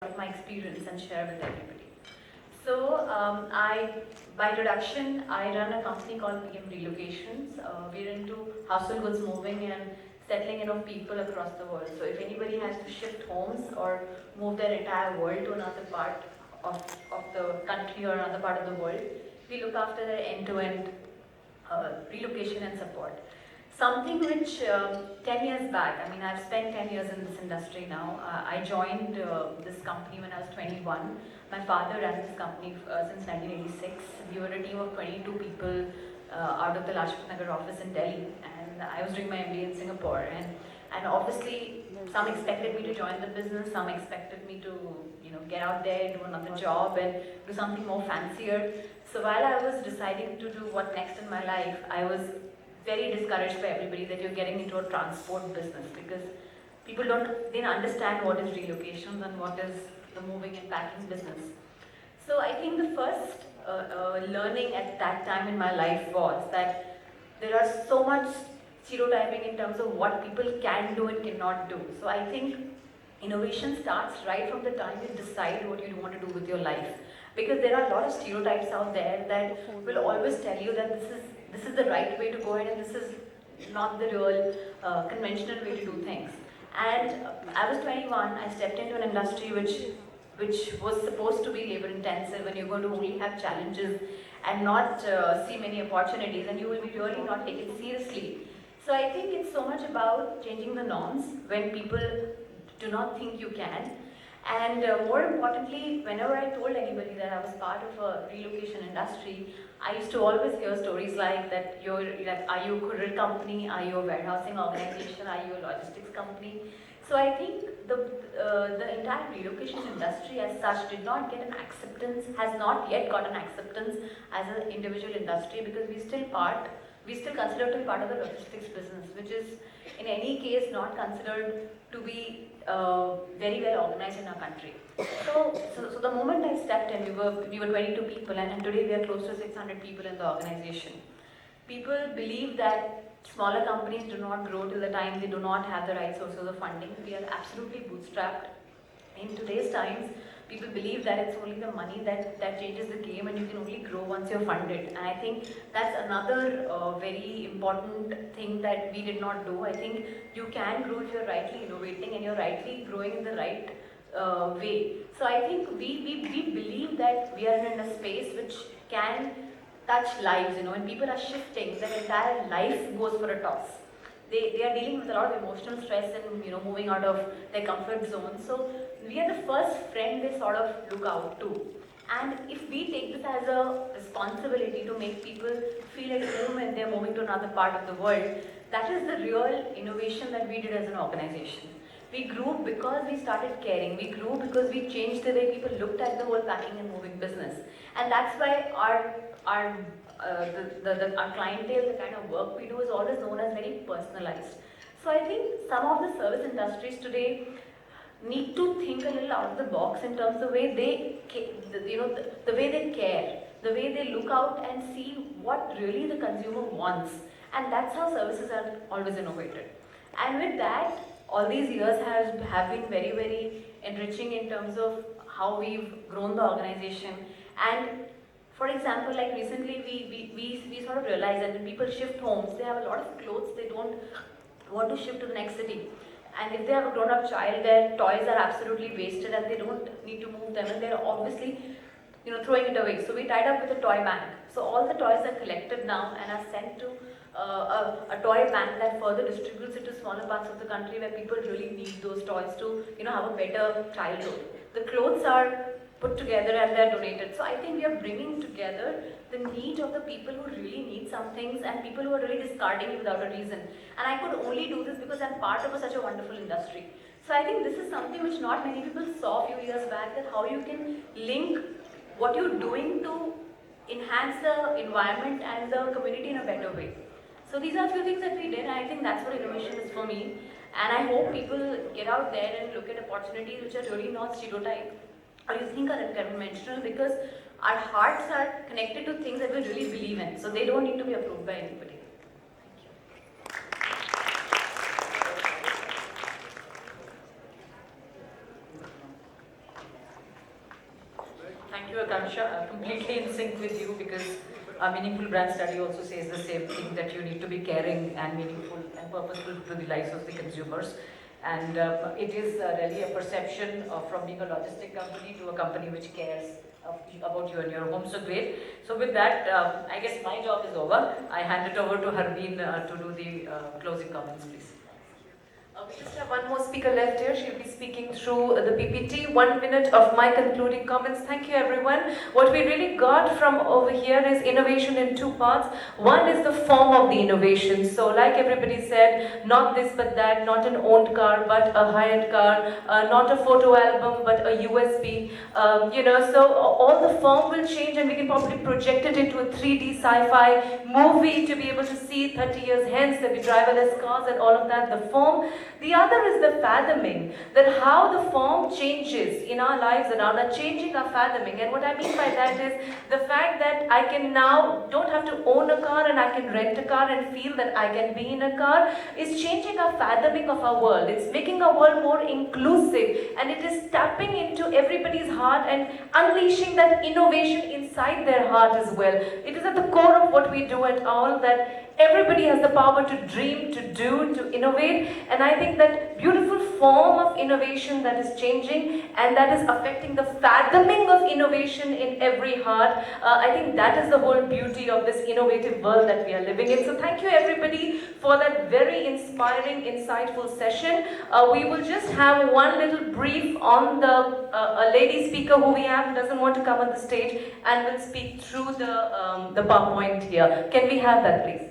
of my experience and share with everybody. So, by introduction, I run a company called PM Relocations. We're into household goods moving and settling in of people across the world. So, if anybody has to shift homes or move their entire world to another part of the country or another part of the world, we look after their end-to-end relocation and support. Something which 10 years back, I mean, I've spent 10 years in this industry now. I joined this company when I was 21. My father ran this company since 1986. We were a team of 22 people out of the Lajpat Nagar office in Delhi, and I was doing my MBA in Singapore. And obviously, some expected me to join the business, some expected me to, get out there, do another job, and do something more fancier. So while I was deciding to do what next in my life, I was very discouraged by everybody that you're getting into a transport business because people didn't understand what is relocations and what is the moving and packing business. So I think the first learning at that time in my life was that there are so much stereotyping in terms of what people can do and cannot do. So I think innovation starts right from the time you decide what you want to do with your life. Because there are a lot of stereotypes out there that will always tell you that this is the right way to go ahead and this is not the real conventional way to do things. And I was 21, I stepped into an industry which was supposed to be labor intensive and you're going to only have challenges and not see many opportunities and you will be really not taken seriously. So I think it's so much about changing the norms when people do not think you can. And more importantly, whenever I told anybody that I was part of a relocation industry, I used to always hear stories like that are you a courier company, are you a warehousing organization, are you a logistics company? So I think the entire relocation industry as such did not get an acceptance, has not yet got an acceptance as an individual industry because we still consider to be part of the logistics business, which is in any case not considered to be very well organized in our country. So the moment I stepped in, we were 22 people, and today we are close to 600 people in the organization. People believe that smaller companies do not grow till the time they do not have the right sources of funding. We are absolutely bootstrapped. In today's times, people believe that it's only the money that changes the game and you can only grow once you're funded. And I think that's another very important thing that we did not do. I think you can grow if you're rightly innovating and you're rightly growing in the right way. So I think we believe that we are in a space which can touch lives, when people are shifting, their entire life goes for a toss. They are dealing with a lot of emotional stress and moving out of their comfort zone. So we are the first friend they sort of look out to. And if we take this as a responsibility to make people feel at home when they're moving to another part of the world, that is the real innovation that we did as an organization. We grew because we started caring. We grew because we changed the way people looked at the whole packing and moving business. And that's why our clientele, the kind of work we do is always known as very personalized. So I think some of the service industries today need to think a little out of the box in terms of the way the way they care, the way they look out and see what really the consumer wants. And that's how services are always innovated. And with that, all these years have been very, very enriching in terms of how we've grown the organization. And for example, like recently we sort of realized that when people shift homes, they have a lot of clothes they don't want to shift to the next city. And if they have a grown-up child, their toys are absolutely wasted and they don't need to move them and they're obviously throwing it away. So we tied up with a toy bank. So all the toys are collected now and are sent to a toy bank that further distributes it to smaller parts of the country where people really need those toys to have a better childhood. The clothes are put together and they're donated. So I think we are bringing together the need of the people who really need some things and people who are really discarding it without a reason. And I could only do this because I'm part of such a wonderful industry. So I think this is something which not many people saw a few years back, that how you can link what you're doing to enhance the environment and the community in a better way. So these are a few things that we did, and I think that's what innovation is for me. And I hope people get out there and look at opportunities which are really not stereotyped or you think are unconventional, because our hearts are connected to things that we really believe in. So they don't need to be approved by anybody. Thank you. Thank you, Akansha. I'm completely in sync with you because our meaningful brand study also says the same thing, that you need to be caring and meaningful and purposeful to the lives of the consumers. And it is really a perception from being a logistic company to a company which cares about you and your home. So great. So with that, I guess my job is over. I hand it over to Harbeen to do the closing comments, please. We just have one more speaker left here. She'll be speaking through the PPT. 1 minute of my concluding comments. Thank you, everyone. What we really got from over here is innovation in two parts. One is the form of the innovation. So like everybody said, not this but that, not an owned car but a hired car, not a photo album but a USB. So all the form will change, and we can probably project it into a 3D sci-fi movie to be able to see 30 years hence. There'll be driverless cars and all of that, the form. The other is the fathoming, that how the form changes in our lives around are changing our fathoming. And what I mean by that is the fact that I can now don't have to own a car and I can rent a car and feel that I can be in a car is changing our fathoming of our world. It's making our world more inclusive, and it is tapping into everybody's heart and unleashing that innovation inside their heart as well. It is at the core of what we do at all, that everybody has the power to dream, to do, to innovate. And I think that beautiful form of innovation that is changing and that is affecting the fathoming of innovation in every heart, I think that is the whole beauty of this innovative world that we are living in. So thank you everybody for that very inspiring, insightful session. We will just have one little brief on the a lady speaker who we have who doesn't want to come on the stage and will speak through the PowerPoint here. Can we have that, please?